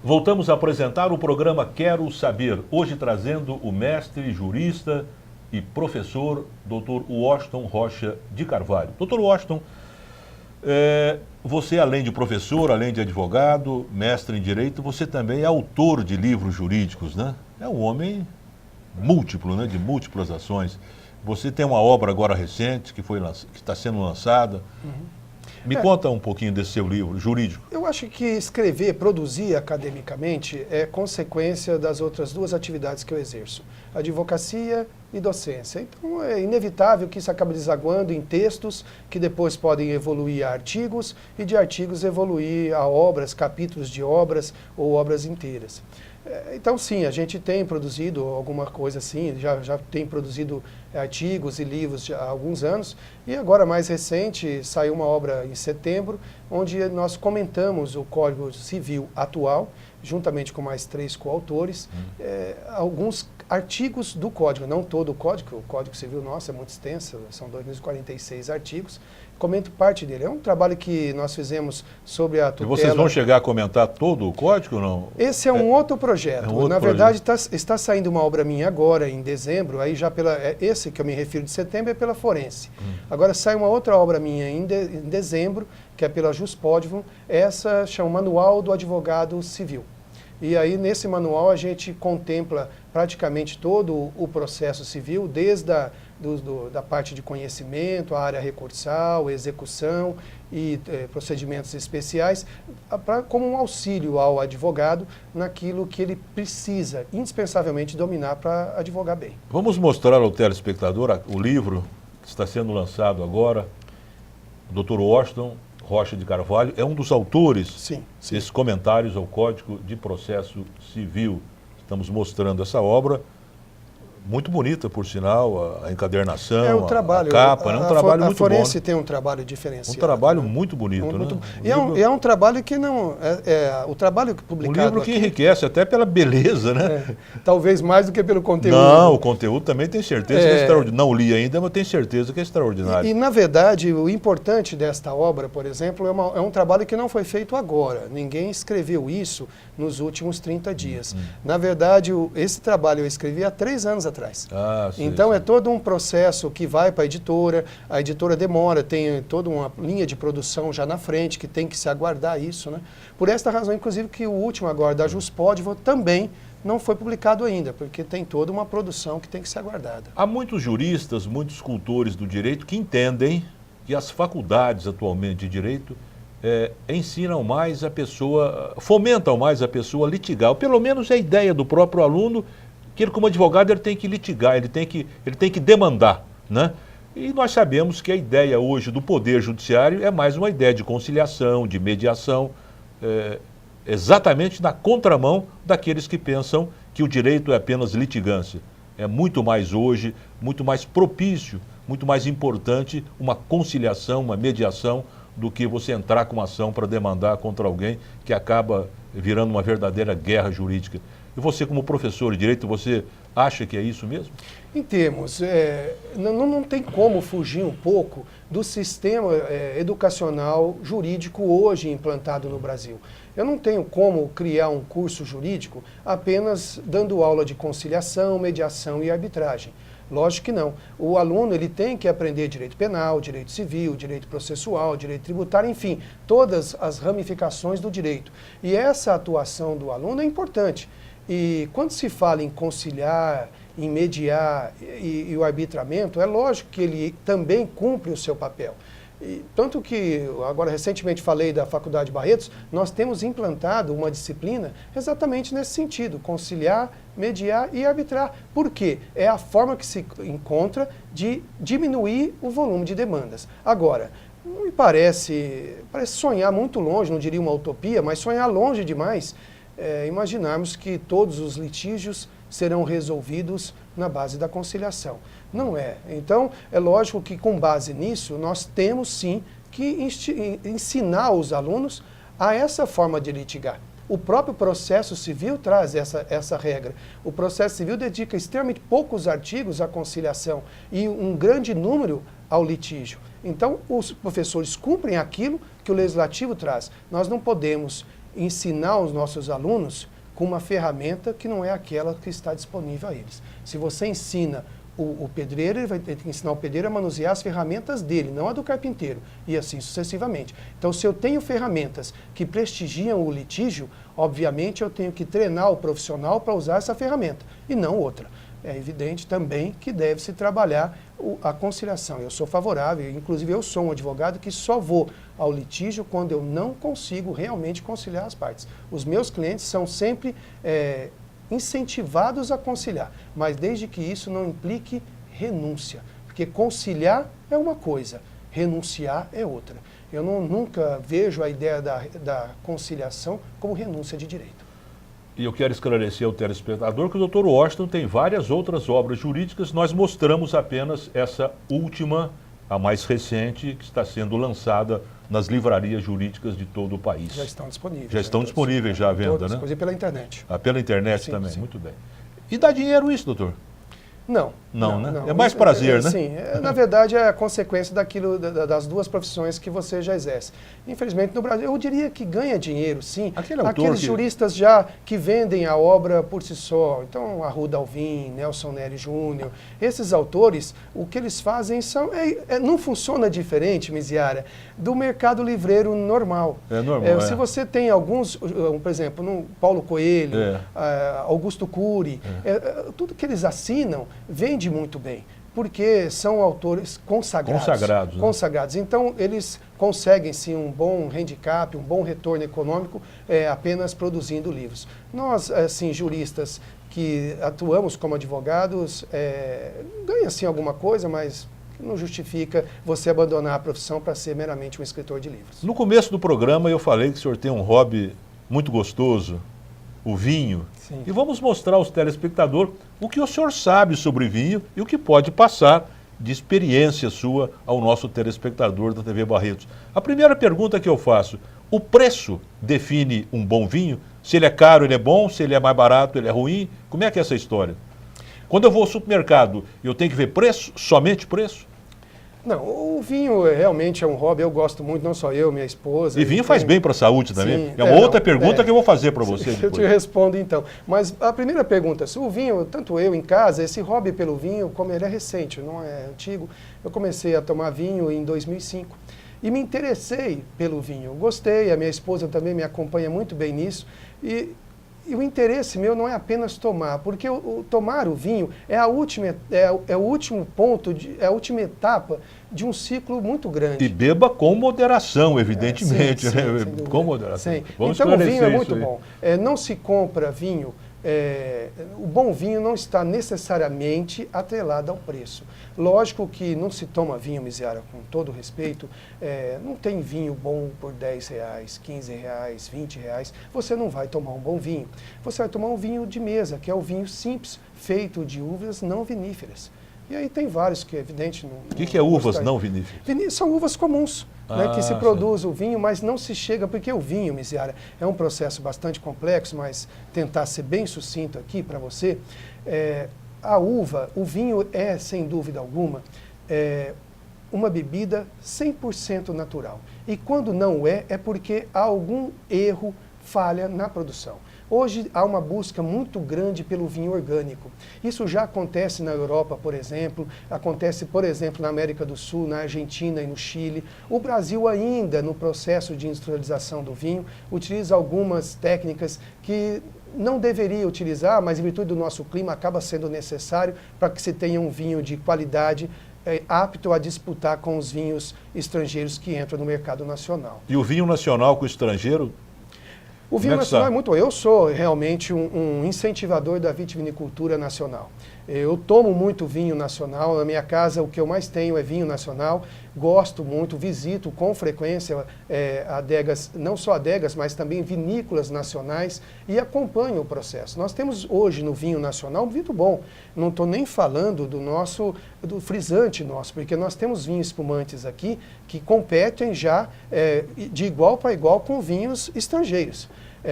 Voltamos a apresentar o programa Quero Saber, hoje trazendo o mestre, jurista e professor Dr. Washington Rocha de Carvalho. Dr. Washington, você além de professor, além de advogado, mestre em Direito, você também é autor de livros jurídicos, né? É um homem múltiplo, né? De múltiplas ações. Você tem uma obra agora recente que está sendo lançada. Me conta um pouquinho desse seu livro jurídico. Eu acho que escrever, produzir academicamente é consequência das outras duas atividades que eu exerço, advocacia e docência. Então é inevitável que isso acabe desaguando em textos que depois podem evoluir a artigos e de artigos evoluir a obras, capítulos de obras ou obras inteiras. Então sim, a gente tem produzido alguma coisa assim, já tem produzido artigos e livros há alguns anos, e agora mais recente saiu uma obra em setembro, onde nós comentamos o Código Civil atual, juntamente com mais 3 coautores, alguns artigos do Código, não todo o Código Civil nosso é muito extenso, são 2.046 artigos, comento parte dele. É um trabalho que nós fizemos sobre a tutela... E vocês vão chegar a comentar todo o Código ou não? Esse é um outro projeto. Na verdade, está saindo uma obra minha agora, em dezembro, aí já esse que eu me refiro de setembro é pela Forense. Agora sai uma outra obra minha em dezembro, que é pela Juspodivum, essa chama Manual do Advogado Civil. E aí, nesse manual, a gente contempla praticamente todo o processo civil, desde da parte de conhecimento, a área recursal, execução e procedimentos especiais, como um auxílio ao advogado naquilo que ele precisa, indispensavelmente, dominar para advogar bem. Vamos mostrar ao telespectador o livro que está sendo lançado agora, o Dr. Washington Rocha de Carvalho, é um dos autores desses comentários ao Código de Processo Civil. Estamos mostrando essa obra, muito bonita, por sinal, a encadernação, trabalho, a capa, é um trabalho muito bom. A Forense tem um trabalho diferenciado. Um trabalho muito bonito, né? E é um trabalho que não... o trabalho publicado um livro que enriquece até pela beleza, né? Talvez mais do que pelo conteúdo. Não, o conteúdo também tem certeza que é extraordinário. Não li ainda, mas tenho certeza que é extraordinário. E, na verdade, o importante desta obra, por exemplo, é um trabalho que não foi feito agora. Ninguém escreveu isso nos últimos 30 dias. Na verdade, esse trabalho eu escrevi há 3 anos atrás. Então é todo um processo que vai para a editora demora, tem toda uma linha de produção já na frente, que tem que se aguardar isso, né? Por esta razão, inclusive, que o último agora da Juspodivum também não foi publicado ainda, porque tem toda uma produção que tem que ser aguardada. Há muitos juristas, muitos cultores do direito que entendem que as faculdades atualmente de direito ensinam mais a pessoa, fomentam mais a pessoa a litigar, ou pelo menos é a ideia do próprio aluno, que ele, como advogado, ele tem que litigar, ele tem que demandar, né? E nós sabemos que a ideia hoje do Poder Judiciário é mais uma ideia de conciliação, de mediação, exatamente na contramão daqueles que pensam que o direito é apenas litigância. É muito mais hoje, muito mais propício, muito mais importante uma conciliação, uma mediação, do que você entrar com uma ação para demandar contra alguém que acaba virando uma verdadeira guerra jurídica. E você, como professor de direito, você acha que é isso mesmo? Em termos, não tem como fugir um pouco do sistema educacional jurídico hoje implantado no Brasil. Eu não tenho como criar um curso jurídico apenas dando aula de conciliação, mediação e arbitragem. Lógico que não. O aluno ele tem que aprender direito penal, direito civil, direito processual, direito tributário, enfim, todas as ramificações do direito. E essa atuação do aluno é importante. E quando se fala em conciliar, em mediar e o arbitramento, é lógico que ele também cumpre o seu papel. E, tanto que, agora recentemente falei da Faculdade Barretos, nós temos implantado uma disciplina exatamente nesse sentido, conciliar, mediar e arbitrar. Por quê? É a forma que se encontra de diminuir o volume de demandas. Agora, não me parece sonhar muito longe, não diria uma utopia, mas sonhar longe demais, imaginarmos que todos os litígios serão resolvidos na base da conciliação. Não é. Então, é lógico que com base nisso, nós temos sim que ensinar os alunos a essa forma de litigar. O próprio processo civil traz essa regra. O processo civil dedica extremamente poucos artigos à conciliação e um grande número ao litígio. Então, os professores cumprem aquilo que o legislativo traz. Nós não podemos ensinar os nossos alunos com uma ferramenta que não é aquela que está disponível a eles. Se você ensina o pedreiro, ele vai ter que ensinar o pedreiro a manusear as ferramentas dele, não a do carpinteiro, e assim sucessivamente. Então, se eu tenho ferramentas que prestigiam o litígio, obviamente eu tenho que treinar o profissional para usar essa ferramenta, e não outra. É evidente também que deve-se trabalhar a conciliação. Eu sou favorável, inclusive eu sou um advogado que só vou ao litígio quando eu não consigo realmente conciliar as partes. Os meus clientes são sempre incentivados a conciliar, mas desde que isso não implique renúncia, porque conciliar é uma coisa, renunciar é outra. Eu nunca vejo a ideia da conciliação como renúncia de direito. E eu quero esclarecer ao telespectador que o Dr. Washington tem várias outras obras jurídicas, nós mostramos apenas essa última, a mais recente, que está sendo lançada nas livrarias jurídicas de todo o país. Já estão disponíveis. Já estão disponíveis já à venda, né? Disponíveis pela internet. Pela internet sim, também, sim. Muito bem. E dá dinheiro isso, doutor? Não. Não, né? É mais prazer, né? Sim, na verdade é a consequência daquilo, das duas profissões que você já exerce. Infelizmente no Brasil, eu diria que ganha dinheiro, sim. Aqueles juristas já que vendem a obra por si só, então Arruda Alvim, Nelson Nery Júnior, esses autores, o que eles fazem não funciona diferente, Miziara, do mercado livreiro normal. É normal, Se você tem alguns, por exemplo, no Paulo Coelho, Augusto Cury, tudo que eles assinam vende muito bem, porque são autores consagrados. Consagrados. Então, eles conseguem, sim, um bom handicap, um bom retorno econômico apenas produzindo livros. Nós, assim, juristas que atuamos como advogados, ganha, sim, alguma coisa, mas não justifica você abandonar a profissão para ser meramente um escritor de livros. No começo do programa, eu falei que o senhor tem um hobby muito gostoso, o vinho. Sim. E vamos mostrar aos telespectadores o que o senhor sabe sobre vinho e o que pode passar de experiência sua ao nosso telespectador da TV Barretos. A primeira pergunta que eu faço, o preço define um bom vinho? Se ele é caro, ele é bom, se ele é mais barato, ele é ruim? Como é que é essa história? Quando eu vou ao supermercado, eu tenho que ver preço, somente preço? Não, o vinho realmente é um hobby, eu gosto muito, não só eu, minha esposa. E vinho faz bem para a saúde também. Sim, é uma outra pergunta que eu vou fazer para você depois. Eu te respondo então. Mas a primeira pergunta, se o vinho, tanto eu em casa, esse hobby pelo vinho, como ele é recente, não é antigo, eu comecei a tomar vinho em 2005. E me interessei pelo vinho, gostei, a minha esposa também me acompanha muito bem nisso. E o interesse meu não é apenas tomar, porque tomar o vinho é o último ponto, é a última etapa de um ciclo muito grande. E beba com moderação, evidentemente. Sim, com moderação. Sim. Então o vinho é muito bom. Não se compra vinho, o bom vinho não está necessariamente atrelado ao preço. Lógico que não se toma vinho, Miziara, com todo respeito, não tem vinho bom por R$10, R$15, R$20, você não vai tomar um bom vinho. Você vai tomar um vinho de mesa, que é o vinho simples, feito de uvas não viníferas. E aí tem vários que, evidente... O que é uvas não viníferas? São uvas comuns, que se produz o vinho, mas não se chega... Porque o vinho, Miziara, é um processo bastante complexo, mas tentar ser bem sucinto aqui para você. A uva, o vinho é, sem dúvida alguma, uma bebida 100% natural. E quando não é porque há algum erro, falha na produção. Hoje há uma busca muito grande pelo vinho orgânico. Isso já acontece na Europa, por exemplo, acontece, por exemplo, na América do Sul, na Argentina e no Chile. O Brasil ainda, no processo de industrialização do vinho, utiliza algumas técnicas que não deveria utilizar, mas em virtude do nosso clima acaba sendo necessário para que se tenha um vinho de qualidade apto a disputar com os vinhos estrangeiros que entram no mercado nacional. E o vinho nacional com o estrangeiro? O vinho nacional é muito... Eu sou realmente um incentivador da vitivinicultura nacional. Eu tomo muito vinho nacional, na minha casa o que eu mais tenho é vinho nacional, gosto muito, visito com frequência adegas, não só adegas, mas também vinícolas nacionais e acompanho o processo. Nós temos hoje no vinho nacional um vinho bom, não estou nem falando do frisante nosso, porque nós temos vinhos espumantes aqui que competem já de igual para igual com vinhos estrangeiros.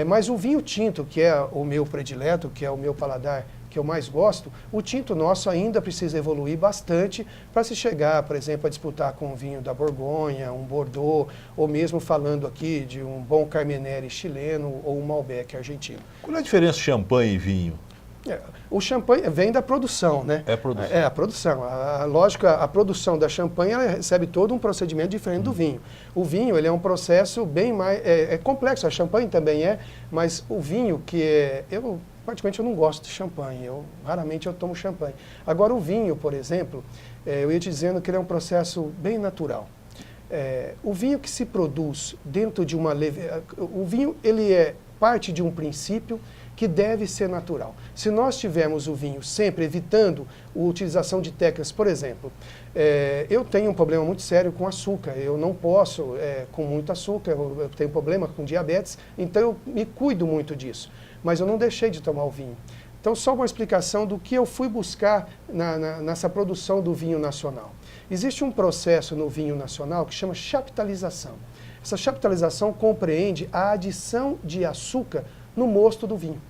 Mas o vinho tinto, que é o meu predileto, que é o meu paladar, que eu mais gosto, o tinto nosso ainda precisa evoluir bastante para se chegar, por exemplo, a disputar com o vinho da Borgonha, um Bordeaux, ou mesmo falando aqui de um bom Carmenere chileno ou um Malbec argentino. Qual é a diferença de champanhe e vinho? O champanhe vem da produção, né? É a produção. É a produção. Lógico, a produção da champanhe ela recebe todo um procedimento diferente do vinho. O vinho ele é um processo bem mais... É complexo, a champanhe também mas o vinho particularmente eu não gosto de champanhe, raramente eu tomo champanhe. Agora o vinho, por exemplo, eu ia te dizendo que ele é um processo bem natural. O vinho que se produz dentro de uma... O vinho ele é parte de um princípio que deve ser natural. Se nós tivermos o vinho sempre evitando a utilização de técnicas, por exemplo, eu tenho um problema muito sério com açúcar, eu não posso com muito açúcar, eu tenho problema com diabetes, então eu me cuido muito disso, mas eu não deixei de tomar o vinho. Então, só uma explicação do que eu fui buscar nessa produção do vinho nacional. Existe um processo no vinho nacional que chama chaptalização. Essa chaptalização compreende a adição de açúcar no mosto do vinho.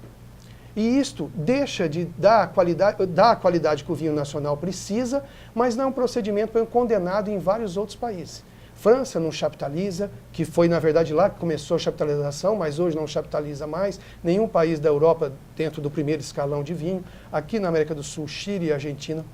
E isto deixa de dar a qualidade que o vinho nacional precisa, mas não é um procedimento condenado em vários outros países. França não chaptaliza, que foi, na verdade, lá que começou a chaptalização, mas hoje não chaptaliza mais. Nenhum país da Europa dentro do primeiro escalão de vinho. Aqui na América do Sul, Chile e Argentina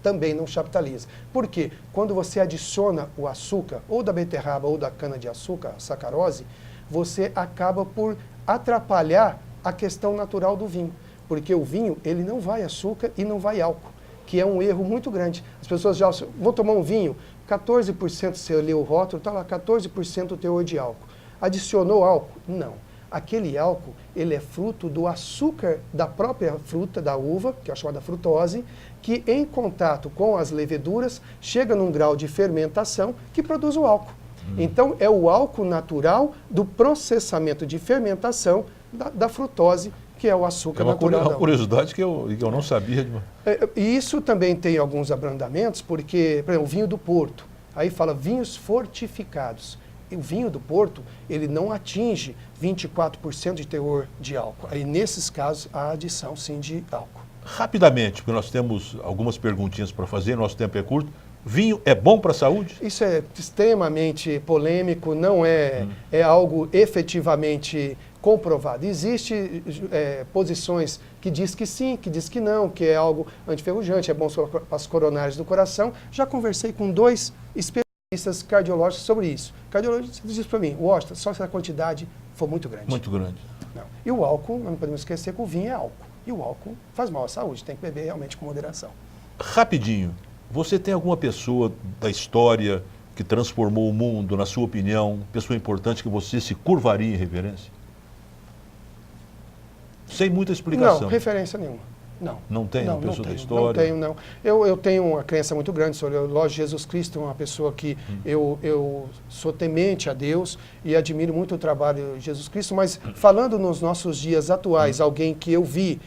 também não chaptaliza. Por quê? Quando você adiciona o açúcar, ou da beterraba ou da cana-de-açúcar, a sacarose, você acaba por atrapalhar a questão natural do vinho. Porque o vinho, ele não vai açúcar e não vai álcool, que é um erro muito grande. As pessoas já vão tomar um vinho, 14%, você lê o rótulo, está lá, 14% o teor de álcool. Adicionou álcool? Não. Aquele álcool, ele é fruto do açúcar da própria fruta, da uva, que é a chamada frutose, que em contato com as leveduras, chega num grau de fermentação que produz o álcool. Então, é o álcool natural do processamento de fermentação da frutose, que é o açúcar natural. É uma curiosidade que eu não sabia. E isso também tem alguns abrandamentos, porque, por exemplo, o vinho do Porto, aí fala vinhos fortificados. E o vinho do Porto, ele não atinge 24% de teor de álcool. Aí, nesses casos, há adição, sim, de álcool. Rapidamente, porque nós temos algumas perguntinhas para fazer, nosso tempo é curto. Vinho é bom para a saúde? Isso é extremamente polêmico, não é algo efetivamente comprovado. Existem posições que diz que sim, que diz que não, que é algo antiferrujante, é bom para as coronárias do coração. Já conversei com 2 especialistas cardiológicos sobre isso. O cardiologista disse para mim, Washington, só se a quantidade for muito grande. Muito grande. Não. E o álcool, não podemos esquecer que o vinho é álcool. E o álcool faz mal à saúde, tem que beber realmente com moderação. Rapidinho, você tem alguma pessoa da história que transformou o mundo, na sua opinião, pessoa importante que você se curvaria em reverência? Sem muita explicação. Não, referência nenhuma. Não. Não tem uma pessoa da história? Não tenho, não. Eu tenho uma crença muito grande sobre o Lógico Jesus Cristo, uma pessoa que eu sou temente a Deus e admiro muito o trabalho de Jesus Cristo, mas falando nos nossos dias atuais, alguém que eu vi,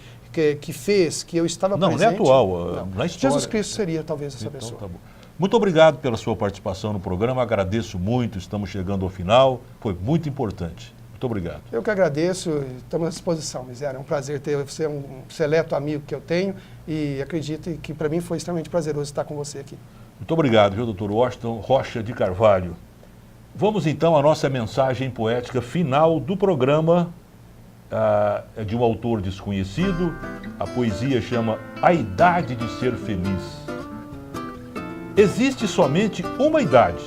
que fez, que eu estava presente... Não é atual, na história. Jesus Cristo seria talvez essa pessoa. Tá bom. Muito obrigado pela sua participação no programa, agradeço muito, estamos chegando ao final, foi muito importante. Muito obrigado. Eu que agradeço, estamos à disposição, Miséria. É um prazer ter você, um seleto amigo que eu tenho e acredito que para mim foi extremamente prazeroso estar com você aqui. Muito obrigado, viu, Dr. Washington Rocha de Carvalho. Vamos então à nossa mensagem poética final do programa, é de um autor desconhecido. A poesia chama A Idade de Ser Feliz. Existe somente uma idade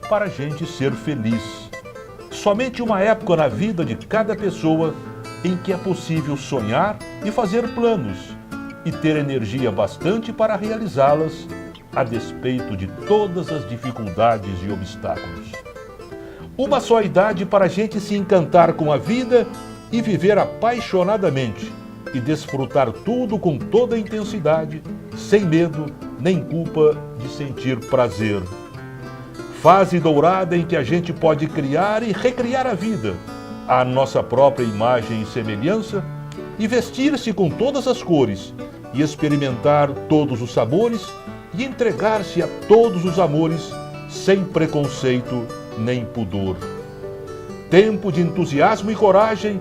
para a gente ser feliz. Somente uma época na vida de cada pessoa em que é possível sonhar e fazer planos e ter energia bastante para realizá-las, a despeito de todas as dificuldades e obstáculos. Uma só idade para a gente se encantar com a vida e viver apaixonadamente e desfrutar tudo com toda a intensidade, sem medo nem culpa de sentir prazer. Fase dourada em que a gente pode criar e recriar a vida, à nossa própria imagem e semelhança, e vestir-se com todas as cores, e experimentar todos os sabores, e entregar-se a todos os amores, sem preconceito nem pudor. Tempo de entusiasmo e coragem,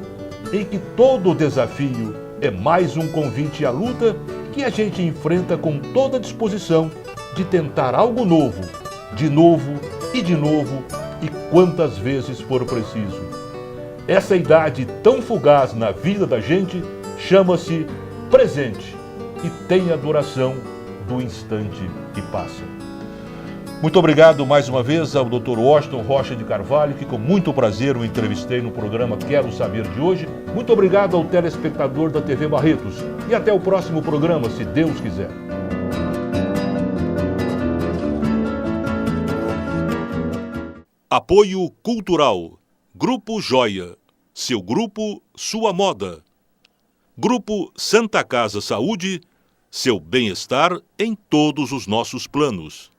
em que todo desafio é mais um convite à luta que a gente enfrenta com toda a disposição de tentar algo novo, de novo e de novo, e quantas vezes for preciso. Essa idade tão fugaz na vida da gente chama-se presente e tem a duração do instante que passa. Muito obrigado mais uma vez ao Dr. Washington Rocha de Carvalho, que com muito prazer o entrevistei no programa Quero Saber de hoje. Muito obrigado ao telespectador da TV Barretos e até o próximo programa, se Deus quiser. Apoio Cultural. Grupo Joia. Seu grupo, sua moda. Grupo Santa Casa Saúde. Seu bem-estar em todos os nossos planos.